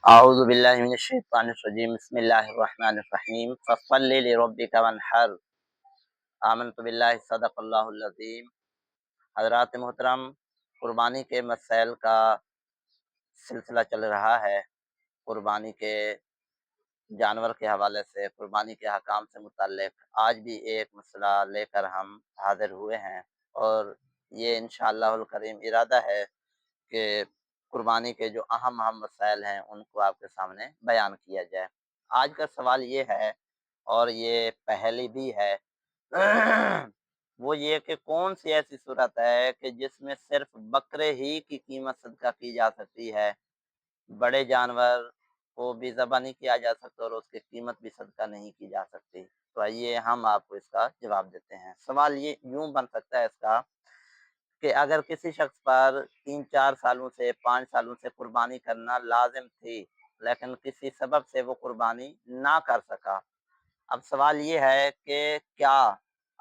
أعوذ بالله من الشيطان الرجيم بسم الله الرحمن الرحيم فصل لربك وانحر آمنت بالله صدق اللہ العظیم۔ حضرات محترم، قربانی کے مسائل کا سلسلہ چل رہا ہے۔ قربانی کے جانور کے حوالے سے، قربانی کے حکام سے متعلق آج بھی ایک مسئلہ لے کر ہم حاضر ہوئے ہیں، اور یہ انشاءاللہ الکریم ارادہ ہے کہ قربانی کے جو اہم مسائل ہیں ان کو آپ کے سامنے بیان کیا جائے۔ آج کا سوال یہ ہے، اور یہ پہلی بھی ہے، وہ یہ کہ کون سی ایسی صورت ہے کہ جس میں صرف بکرے ہی کی قیمت صدقہ کی جا سکتی ہے، بڑے جانور کو بھی ذبح نہیں کیا جا سکتا اور اس کی قیمت بھی صدقہ نہیں کی جا سکتی؟ تو آئیے ہم آپ کو اس کا جواب دیتے ہیں۔ سوال یہ یوں بن سکتا ہے اس کا کہ اگر کسی شخص پر 3-4 سالوں سے 5 سالوں سے قربانی کرنا لازم تھی، لیکن کسی سبب سے وہ قربانی نہ کر سکا، اب سوال یہ ہے کہ کیا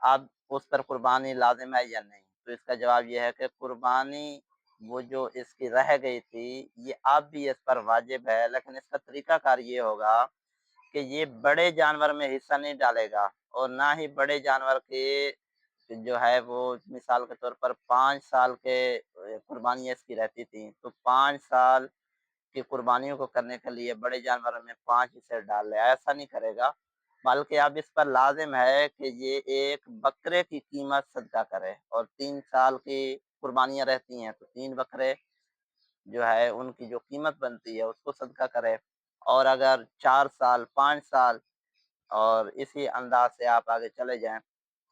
اب اس پر قربانی لازم ہے یا نہیں؟ تو اس کا جواب یہ ہے کہ قربانی وہ جو اس کی رہ گئی تھی یہ اب بھی اس پر واجب ہے، لیکن اس کا طریقہ کار یہ ہوگا کہ یہ بڑے جانور میں حصہ نہیں ڈالے گا، اور نہ ہی بڑے جانور کے جو ہے وہ مثال کے طور پر 5 سال کے قربانی اس کی رہتی تھی، تو 5 سال کی قربانیوں کو کرنے کے لیے بڑے جانوروں میں 5 حصے ڈال لے، ایسا نہیں کرے گا، بلکہ اب اس پر لازم ہے کہ یہ ایک بکرے کی قیمت صدقہ کرے، اور 3 سال کی قربانیاں رہتی ہیں تو 3 بکرے جو ہے ان کی جو قیمت بنتی ہے اس کو صدقہ کرے، اور اگر 4 سال 5 سال اور اسی انداز سے آپ آگے چلے جائیں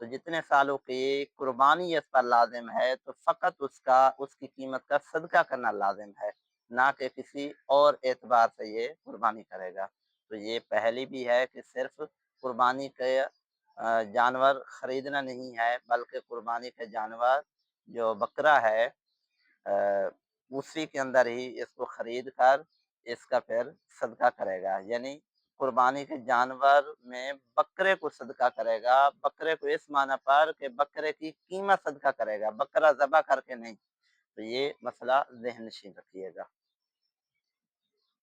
تو جتنے سالوں کی قربانی اس پر لازم ہے تو فقط اس کی قیمت کا صدقہ کرنا لازم ہے، نہ کہ کسی اور اعتبار سے یہ قربانی کرے گا۔ تو یہ پہلی بھی ہے کہ صرف قربانی کے جانور خریدنا نہیں ہے، بلکہ قربانی کے جانور جو بکرا ہے اسی کے اندر ہی اس کو خرید کر اس کا پھر صدقہ کرے گا، یعنی قربانی کے جانور میں بکرے کو صدقہ کرے گا، بکرے کو اس معنی پر کہ بکرے کی قیمت صدقہ کرے گا، بکرا ذبح کر کے نہیں۔ تو یہ مسئلہ ذہن نشین رکھیے گا۔